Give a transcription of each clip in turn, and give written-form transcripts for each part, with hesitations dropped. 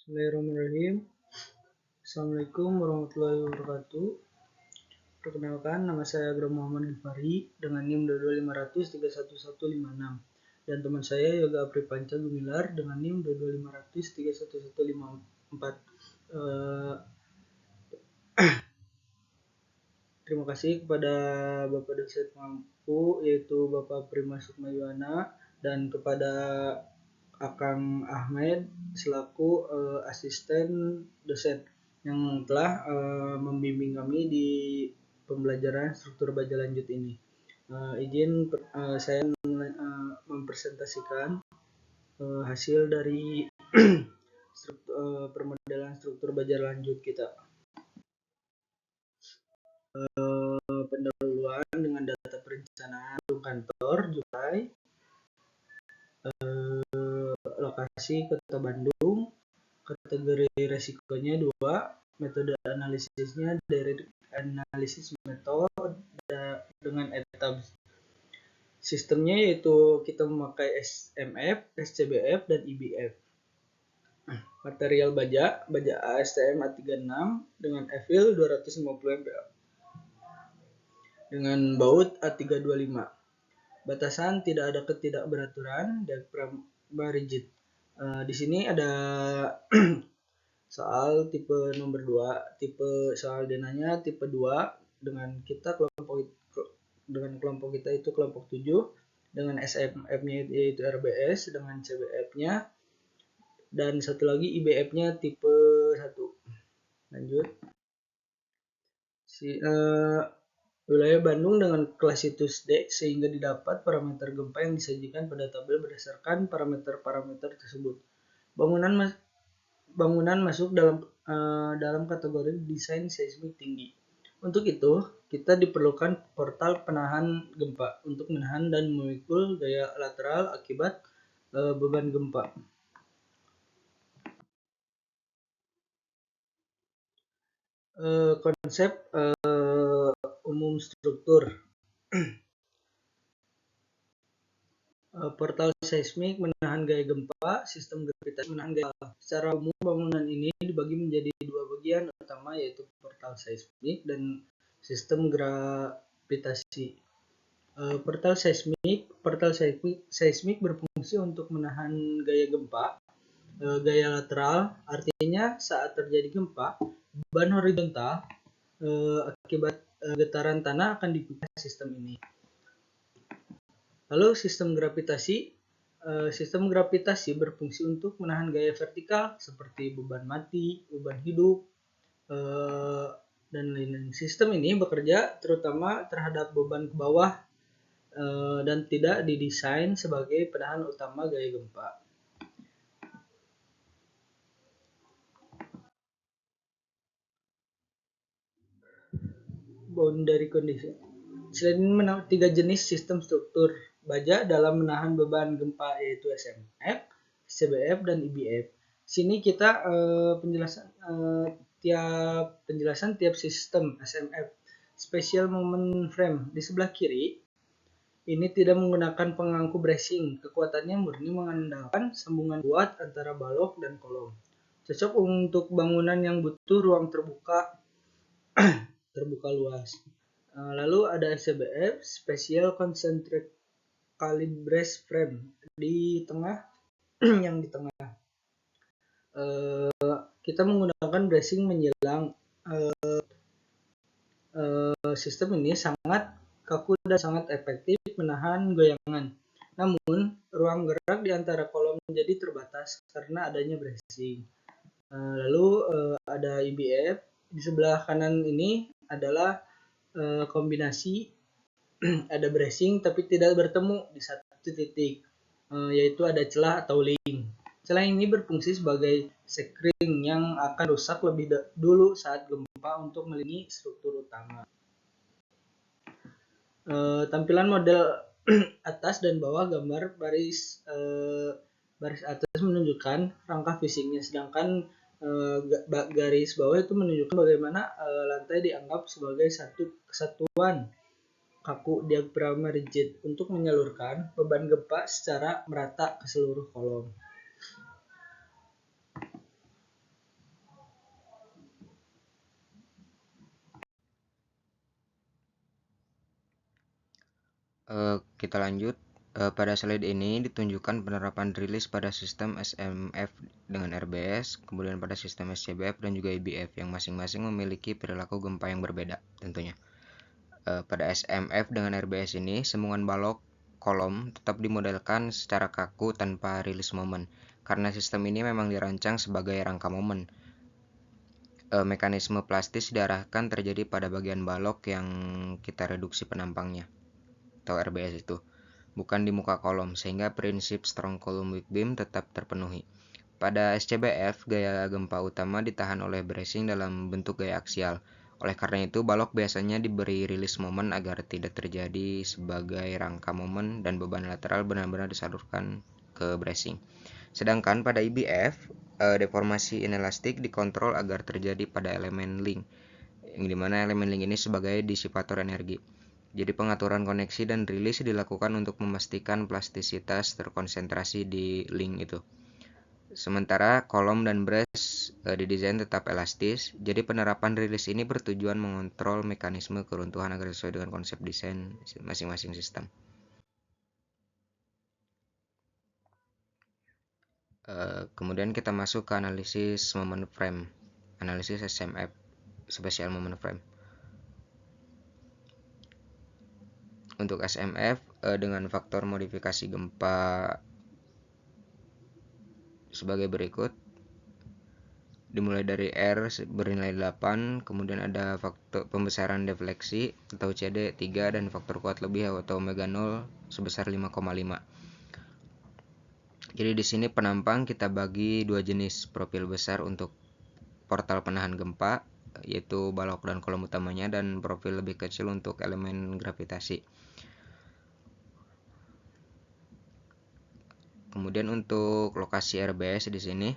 Bismillahirrahmanirrahim. Assalamualaikum warahmatullahi wabarakatuh. Perkenalkan, nama saya Agram Muhammad Gifari dengan NIM 22500 dan teman saya Yoga Apri Panca Gumilar dengan NIM 22500 Terima kasih kepada Bapak dosen pengampu yaitu Bapak Prima Sukmayuwana dan kepada Akang Ahmed selaku asisten dosen yang telah membimbing kami di pembelajaran struktur baja lanjut ini. Saya mempresentasikan hasil dari permodelan struktur baja lanjut kita. Pendahuluan dengan data perencanaan kantor Julai, lokasi Kota Bandung, kategori resikonya 2, metode analisisnya direct analysis method dengan ETABS. Sistemnya yaitu kita memakai SMF, SCBF, dan IBF. Material baja ASTM A36 dengan EFIL 250 MPa dengan baut A325. Batasan tidak ada ketidakberaturan, diagram rigid. Di sini ada soal tipe nomor 2, tipe soal denanya tipe 2 dengan kelompok kita itu kelompok 7 dengan SMF-nya yaitu RBS dengan CBF-nya dan satu lagi IBF-nya tipe 1. Lanjut. Wilayah Bandung dengan klasitus D sehingga didapat parameter gempa yang disajikan pada tabel berdasarkan parameter-parameter tersebut. Bangunan masuk dalam kategori desain seismik tinggi. Untuk itu, kita diperlukan portal penahan gempa untuk menahan dan memikul gaya lateral akibat beban gempa. Konsep umum struktur. Portal seismik menahan gaya gempa, sistem gravitasi menahan gaya. Secara umum bangunan ini dibagi menjadi 2 bagian utama yaitu portal seismik dan sistem gravitasi. Portal seismik berfungsi untuk menahan gaya gempa, gaya lateral, artinya saat terjadi gempa, beban horizontal akibat getaran tanah akan dipikul sistem ini. Lalu sistem gravitasi berfungsi untuk menahan gaya vertikal seperti beban mati, beban hidup, dan lain-lain. Sistem ini bekerja terutama terhadap beban ke bawah dan tidak didesain sebagai penahan utama gaya gempa. Boundary condition. Selain 3 jenis sistem struktur baja dalam menahan beban gempa yaitu SMF, SCBF, dan IBF. Sini kita penjelasan tiap sistem SMF. Special Moment Frame di sebelah kiri ini tidak menggunakan pengangku bracing. Kekuatannya murni mengandalkan sambungan kuat antara balok dan kolom. Cocok untuk bangunan yang butuh ruang terbuka luas. Lalu ada SCBF, Special Concentric Calibrate Frame di tengah. Yang di tengah kita menggunakan bracing menjelang. Sistem ini sangat kaku dan sangat efektif menahan goyangan. Namun ruang gerak di antara kolom menjadi terbatas karena adanya bracing. Lalu ada IBF di sebelah kanan ini adalah kombinasi ada bracing tapi tidak bertemu di satu titik, yaitu ada celah atau link. Celah ini berfungsi sebagai sekring yang akan rusak lebih dulu saat gempa untuk melindungi struktur utama. Tampilan model atas dan bawah gambar baris atas menunjukkan rangka fisiknya, sedangkan garis bawah itu menunjukkan bagaimana lantai dianggap sebagai satu kesatuan kaku diagram rigid untuk menyalurkan beban gempa secara merata ke seluruh kolom. Kita lanjut. Pada slide ini ditunjukkan penerapan rilis pada sistem SMF dengan RBS, kemudian pada sistem SCBF dan juga IBF yang masing-masing memiliki perilaku gempa yang berbeda tentunya. Pada SMF dengan RBS ini, sambungan balok kolom tetap dimodelkan secara kaku tanpa rilis momen, karena sistem ini memang dirancang sebagai rangka momen. Mekanisme plastis diarahkan terjadi pada bagian balok yang kita reduksi penampangnya, atau RBS itu, bukan di muka kolom, sehingga prinsip strong column weak beam tetap terpenuhi. Pada SCBF, gaya gempa utama ditahan oleh bracing dalam bentuk gaya aksial. Oleh karena itu, balok biasanya diberi rilis momen agar tidak terjadi sebagai rangka momen dan beban lateral benar-benar disalurkan ke bracing. Sedangkan pada IBF, deformasi inelastik dikontrol agar terjadi pada elemen link, yang dimana elemen link ini sebagai disipator energi. Jadi pengaturan koneksi dan rilis dilakukan untuk memastikan plastisitas terkonsentrasi di link itu. Sementara kolom dan brace didesain tetap elastis, jadi penerapan rilis ini bertujuan mengontrol mekanisme keruntuhan agar sesuai dengan konsep desain masing-masing sistem. Kemudian kita masuk ke analisis moment frame, analisis SMF, special moment frame. Untuk SMF dengan faktor modifikasi gempa sebagai berikut. Dimulai dari R bernilai 8, kemudian ada faktor pembesaran defleksi atau CD 3 dan faktor kuat lebih atau omega 0 sebesar 5,5. Jadi di sini penampang kita bagi dua jenis profil besar untuk portal penahan gempa, yaitu balok dan kolom utamanya, dan profil lebih kecil untuk elemen gravitasi. Kemudian untuk lokasi RBS di sini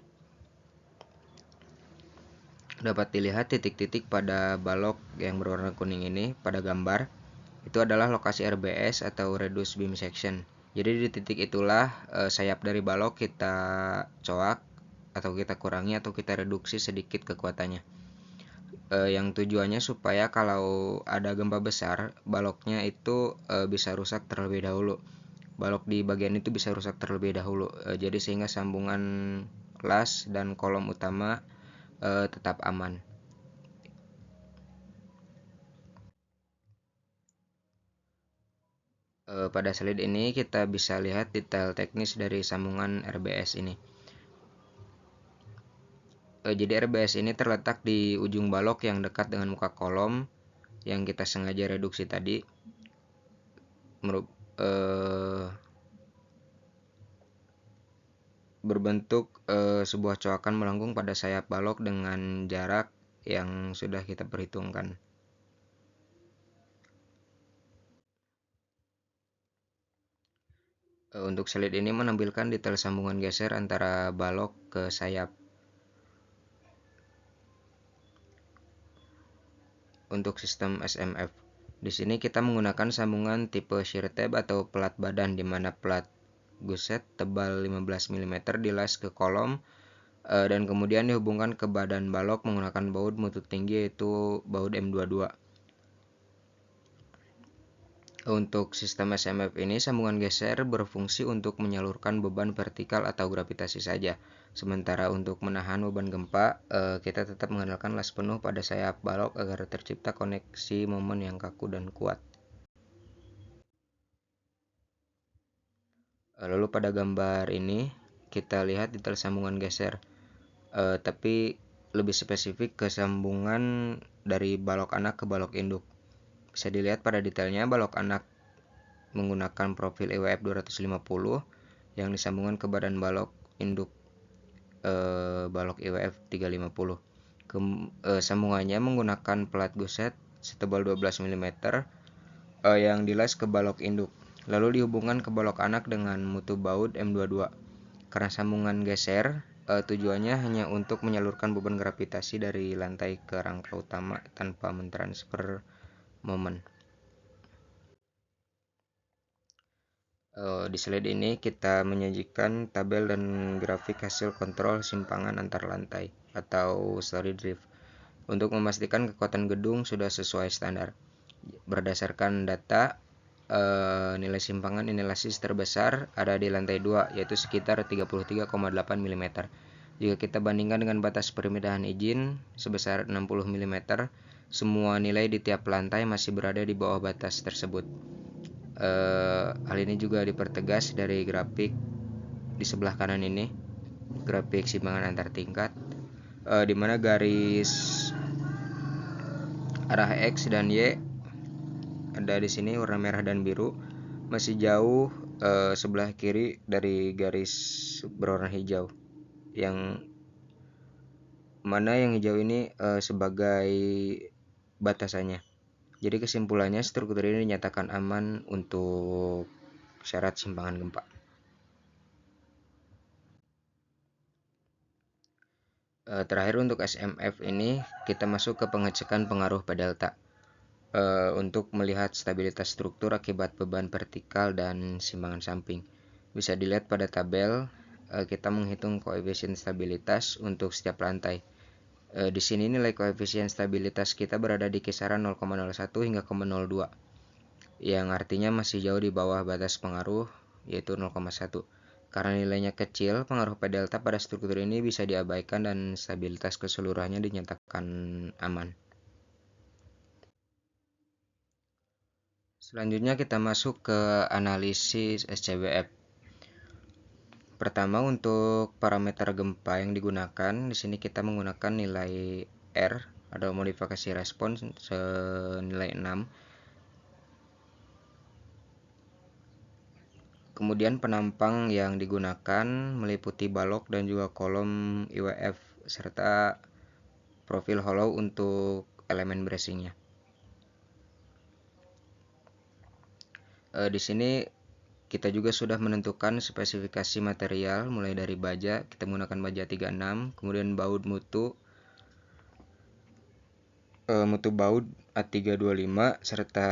dapat dilihat titik-titik pada balok yang berwarna kuning ini pada gambar. Itu adalah lokasi RBS atau reduced beam section. Jadi di titik itulah sayap dari balok kita coak atau kita kurangi atau kita reduksi sedikit kekuatannya. Yang tujuannya supaya kalau ada gempa besar, baloknya itu bisa rusak terlebih dahulu. Balok di bagian itu bisa rusak terlebih dahulu. Jadi sehingga sambungan las dan kolom utama tetap aman. Pada slide ini kita bisa lihat detail teknis dari sambungan RBS ini. Jadi RBS ini terletak di ujung balok yang dekat dengan muka kolom yang kita sengaja reduksi tadi. Berbentuk sebuah coakan melengkung pada sayap balok dengan jarak yang sudah kita perhitungkan. Untuk slide ini menampilkan detail sambungan geser antara balok ke sayap. Untuk sistem SMF, di sini kita menggunakan sambungan tipe shear tab atau pelat badan, di mana pelat guset tebal 15 mm dilas ke kolom dan kemudian dihubungkan ke badan balok menggunakan baut mutu tinggi yaitu baut M22. Untuk sistem SMF ini, sambungan geser berfungsi untuk menyalurkan beban vertikal atau gravitasi saja. Sementara untuk menahan beban gempa, kita tetap mengandalkan las penuh pada sayap balok agar tercipta koneksi momen yang kaku dan kuat. Lalu pada gambar ini, kita lihat detail sambungan geser, tapi lebih spesifik ke sambungan dari balok anak ke balok induk. Bisa dilihat pada detailnya, balok anak menggunakan profil EWF 250 yang disambungkan ke badan balok induk balok EWF 350. Sambungannya menggunakan pelat guset setebal 12 mm yang dilas ke balok induk, lalu dihubungkan ke balok anak dengan mutu baut M22. Karena sambungan geser, tujuannya hanya untuk menyalurkan beban gravitasi dari lantai ke rangka utama tanpa mentransfer momen. Di slide ini kita menyajikan tabel dan grafik hasil kontrol simpangan antar lantai atau story drift untuk memastikan kekuatan gedung sudah sesuai standar. Berdasarkan data nilai simpangan inelasis terbesar ada di lantai 2, yaitu sekitar 33,8 mm. Jika kita bandingkan dengan batas permintaan izin sebesar 60 mm, semua nilai di tiap lantai masih berada di bawah batas tersebut. Hal ini juga dipertegas dari grafik di sebelah kanan ini, grafik simpangan antar tingkat, di mana garis arah X dan Y ada di sini warna merah dan biru, masih jauh sebelah kiri dari garis berwarna hijau, yang mana yang hijau ini sebagai batasannya. Jadi kesimpulannya, struktur ini dinyatakan aman untuk syarat simpangan gempa. Terakhir untuk SMF ini kita masuk ke pengecekan pengaruh P-delta untuk melihat stabilitas struktur akibat beban vertikal dan simpangan samping. Bisa dilihat pada tabel, kita menghitung koefisien stabilitas untuk setiap lantai. Di sini nilai koefisien stabilitas kita berada di kisaran 0,01 hingga 0,02, yang artinya masih jauh di bawah batas pengaruh, yaitu 0,1. Karena nilainya kecil, pengaruh P-delta pada struktur ini bisa diabaikan dan stabilitas keseluruhannya dinyatakan aman. Selanjutnya kita masuk ke analisis SCBF. Pertama, untuk parameter gempa yang digunakan, di sini kita menggunakan nilai R atau modifikasi respons senilai 6. Kemudian penampang yang digunakan meliputi balok dan juga kolom IWF serta profil hollow untuk elemen bracingnya. Di sini kita juga sudah menentukan spesifikasi material, mulai dari baja, kita menggunakan baja 36, kemudian baut mutu baut A325, serta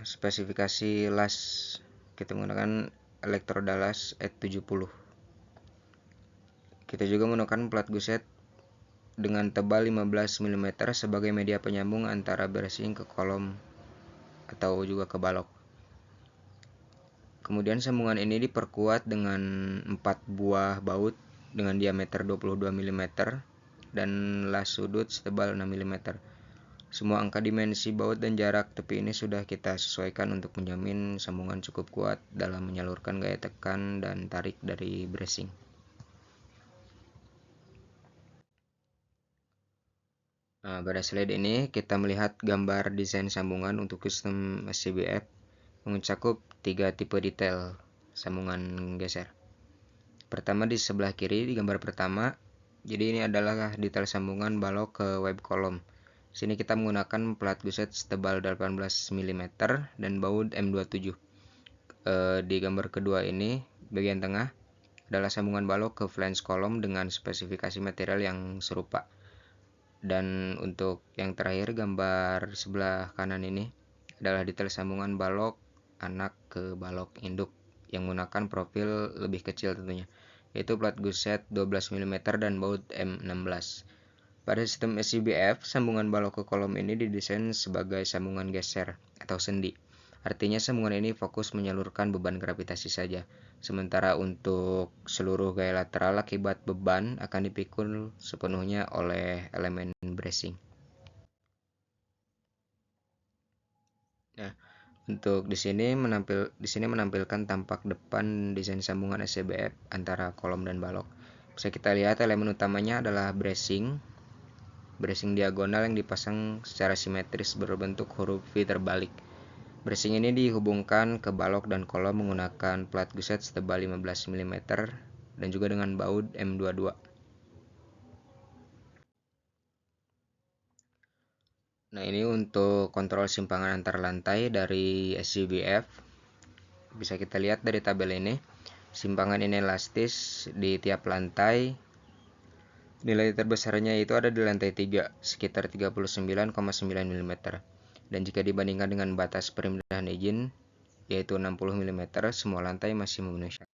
spesifikasi las, kita menggunakan Electrodalas E70. Kita juga menggunakan plat guset dengan tebal 15 mm sebagai media penyambung antara bracing ke kolom atau juga ke balok. Kemudian sambungan ini diperkuat dengan 4 buah baut dengan diameter 22 mm dan las sudut setebal 6 mm. Semua angka dimensi baut dan jarak tepi ini sudah kita sesuaikan untuk menjamin sambungan cukup kuat dalam menyalurkan gaya tekan dan tarik dari bracing. Nah, pada slide ini kita melihat gambar desain sambungan untuk sistem SCBF mencakup 3 tipe detail sambungan geser. Pertama, di sebelah kiri di gambar pertama, jadi ini adalah detail sambungan balok ke web kolom. Sini kita menggunakan plat guset setebal 18 mm dan baut M27. Di gambar kedua ini, bagian tengah adalah sambungan balok ke flange kolom dengan spesifikasi material yang serupa. Dan untuk yang terakhir, gambar sebelah kanan ini adalah detail sambungan balok anak ke balok induk yang menggunakan profil lebih kecil tentunya, yaitu plat guset 12 mm dan baut M16. Pada sistem SCBF, sambungan balok ke kolom ini didesain sebagai sambungan geser atau sendi. Artinya sambungan ini fokus menyalurkan beban gravitasi saja, sementara untuk seluruh gaya lateral akibat beban akan dipikul sepenuhnya oleh elemen bracing. Nah, untuk di sini menampilkan tampak depan desain sambungan SCBF antara kolom dan balok. Bisa kita lihat elemen utamanya adalah bracing diagonal yang dipasang secara simetris berbentuk huruf V terbalik. Bracing ini dihubungkan ke balok dan kolom menggunakan plat guset setebal 15 mm dan juga dengan baut M22. Nah, ini untuk kontrol simpangan antar lantai dari SCBF. Bisa kita lihat dari tabel ini, simpangan inelastis di tiap lantai nilai terbesarnya itu ada di lantai 3 sekitar 39,9 mm. Dan jika dibandingkan dengan batas permintaan izin yaitu 60 mm, semua lantai masih memenuhi syarat.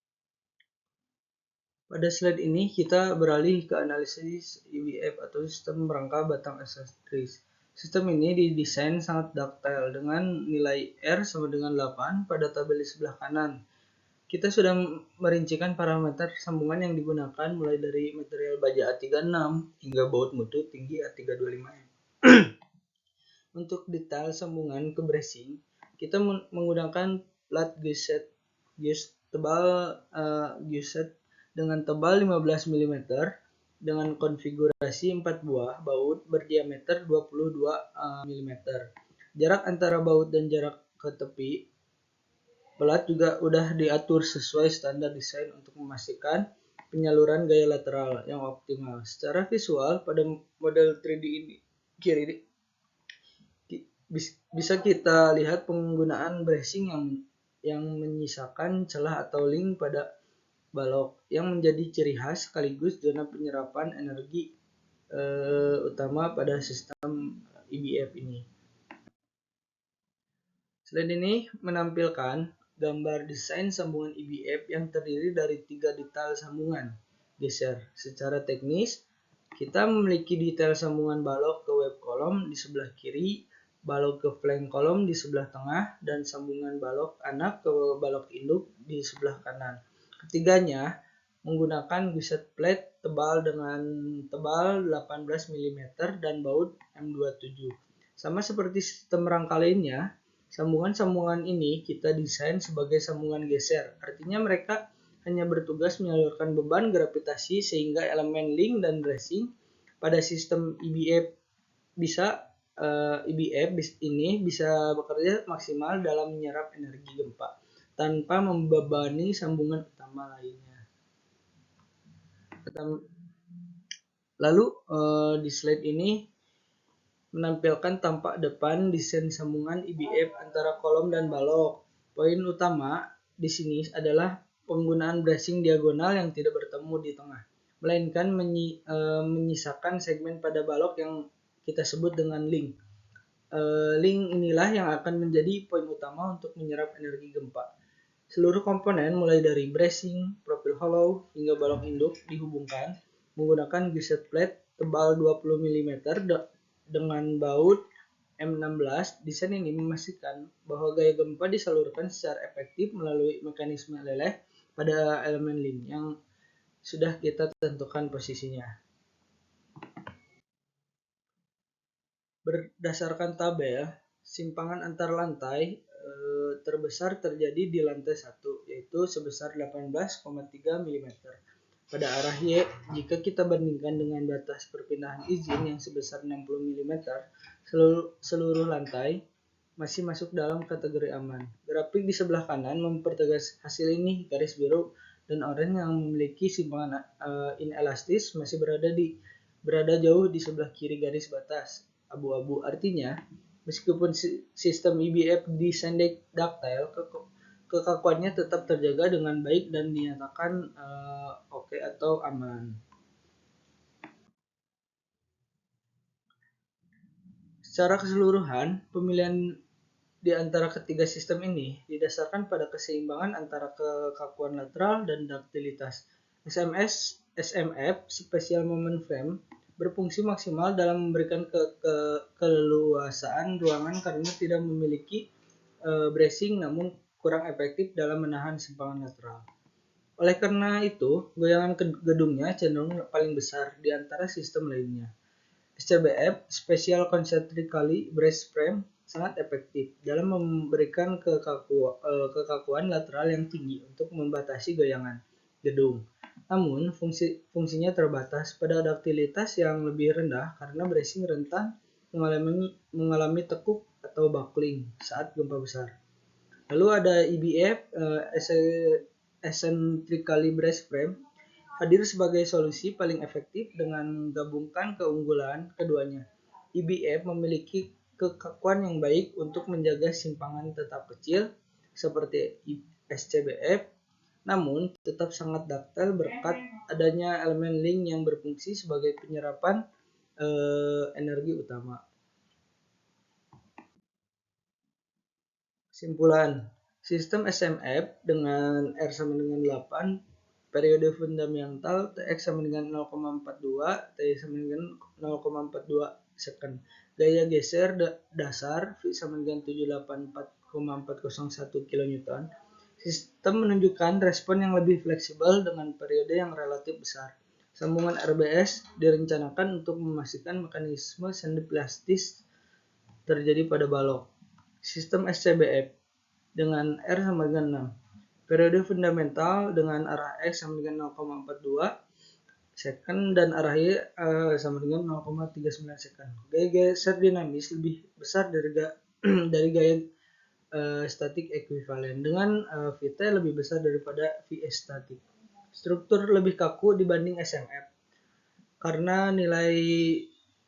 Pada slide ini kita beralih ke analisis IWF atau sistem rangka batang akseleris. Sistem ini didesain sangat ductile dengan nilai R sama dengan 8 pada tabel di sebelah kanan. Kita sudah merincikan parameter sambungan yang digunakan mulai dari material baja A36 hingga baut mutu tinggi A325M. Untuk detail sambungan ke bracing, kita menggunakan plat gusset dengan tebal 15 mm dengan konfigurasi 4 buah baut berdiameter 22 mm. Jarak antara baut dan jarak ke tepi plat juga udah diatur sesuai standar desain untuk memastikan penyaluran gaya lateral yang optimal. Secara visual pada model 3D ini kiri bisa kita lihat penggunaan bracing yang menyisakan celah atau link pada balok yang menjadi ciri khas sekaligus zona penyerapan energi utama pada sistem EBF ini. Slide ini menampilkan gambar desain sambungan EBF yang terdiri dari 3 detail sambungan geser. Secara teknis, kita memiliki detail sambungan balok ke web kolom di sebelah kiri, balok ke flank kolom di sebelah tengah, dan sambungan balok anak ke balok induk di sebelah kanan. Ketiganya menggunakan gusset plate tebal dengan tebal 18 mm dan baut M27. Sama seperti sistem rangka lainnya, sambungan-sambungan ini kita desain sebagai sambungan geser. Artinya mereka hanya bertugas menyalurkan beban gravitasi sehingga elemen link dan bracing pada sistem EBF ini bisa bekerja maksimal dalam menyerap energi gempa tanpa membebani sambungan utama lainnya. Lalu di slide ini menampilkan tampak depan desain sambungan EBF antara kolom dan balok. Poin utama di sini adalah penggunaan bracing diagonal yang tidak bertemu di tengah, melainkan menyisakan segmen pada balok yang kita sebut dengan link. Link inilah yang akan menjadi poin utama untuk menyerap energi gempa. Seluruh komponen mulai dari bracing, profil hollow, hingga balok induk dihubungkan menggunakan gusset plate tebal 20 mm dengan baut M16. Desain ini memastikan bahwa gaya gempa disalurkan secara efektif melalui mekanisme leleh pada elemen link yang sudah kita tentukan posisinya. Berdasarkan tabel, simpangan antar lantai terbesar terjadi di lantai 1, yaitu sebesar 18,3 mm. Pada arah Y, jika kita bandingkan dengan batas perpindahan izin yang sebesar 60 mm, seluruh lantai masih masuk dalam kategori aman. Grafik di sebelah kanan mempertegas hasil ini. Garis biru dan oranye yang memiliki simpangan inelastis masih berada jauh di sebelah kiri garis batas abu-abu. Artinya, meskipun sistem EBF desain ductile, kekakuannya tetap terjaga dengan baik dan dinyatakan oke atau aman. Secara keseluruhan, pemilihan di antara ketiga sistem ini didasarkan pada keseimbangan antara kekakuan lateral dan duktilitas. SMF (Special Moment Frame) berfungsi maksimal dalam memberikan keleluasaan ruangan karena tidak memiliki bracing namun kurang efektif dalam menahan simpangan lateral. Oleh karena itu, goyangan gedungnya cenderung paling besar di antara sistem lainnya. SCBF (Special Concentrically Braced Frame) sangat efektif dalam memberikan kekakuan lateral yang tinggi untuk membatasi goyangan gedung. Namun, fungsinya terbatas pada duktilitas yang lebih rendah karena bracing rentan mengalami tekuk atau buckling saat gempa besar. Lalu ada EBF (Eccentrically Braced Frame) hadir sebagai solusi paling efektif dengan menggabungkan keunggulan keduanya. EBF memiliki kekakuan yang baik untuk menjaga simpangan tetap kecil seperti SCBF, namun tetap sangat ductile berkat adanya elemen link yang berfungsi sebagai penyerapan energi utama. Kesimpulan, sistem SMF dengan R sama dengan 8, periode fundamental TX sama dengan 0,42, T sama dengan 0,42 second. Gaya geser dasar V sama dengan 784,401 kN. Sistem menunjukkan respon yang lebih fleksibel dengan periode yang relatif besar. Sambungan RBS direncanakan untuk memastikan mekanisme sendi plastis terjadi pada balok. Sistem SCBF dengan R sama dengan 6. Periode fundamental dengan arah X sama dengan 0,42 second dan arah Y sama dengan 0,39 second. Gaya geser dinamis lebih besar dari gaya statik ekuivalen dengan Vt lebih besar daripada Vs statik. Struktur lebih kaku dibanding SMF karena nilai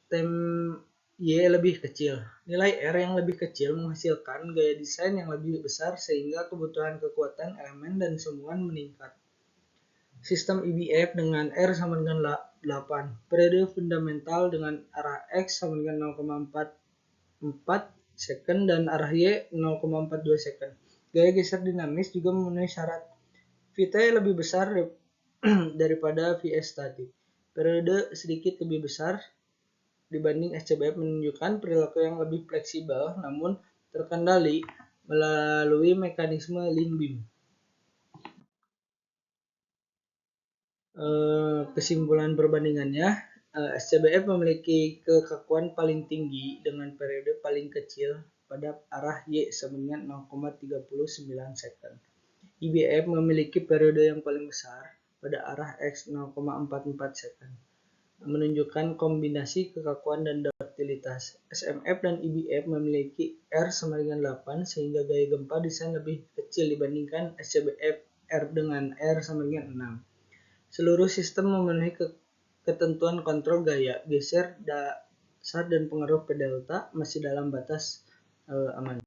tem Y lebih kecil. Nilai R yang lebih kecil menghasilkan gaya desain yang lebih besar sehingga kebutuhan kekuatan elemen dan sambungan meningkat. Sistem IBF dengan R sama dengan 8. Periode fundamental dengan arah X sama dengan 0,44 second dan arah Y 0,42 second. Gaya geser dinamis juga memenuhi syarat. Vt lebih besar daripada Vs statik. Periode sedikit lebih besar dibanding SCBF menunjukkan perilaku yang lebih fleksibel namun terkendali melalui mekanisme link beam. Kesimpulan perbandingannya, SCBF memiliki kekakuan paling tinggi dengan periode paling kecil pada arah Y sama dengan 0,39 second. IBF memiliki periode yang paling besar pada arah X 0,44 second, menunjukkan kombinasi kekakuan dan duktilitas. SMF dan IBF memiliki R sama dengan 8 sehingga gaya gempa desain lebih kecil dibandingkan SCBF R dengan R sama dengan 6. Seluruh sistem memenuhi ketentuan kontrol gaya, geser, dasar, dan pengaruh P delta masih dalam batas aman.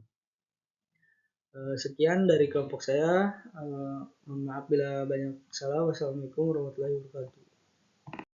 Sekian dari kelompok saya. Mohon maaf bila banyak salah. Wassalamualaikum warahmatullahi wabarakatuh.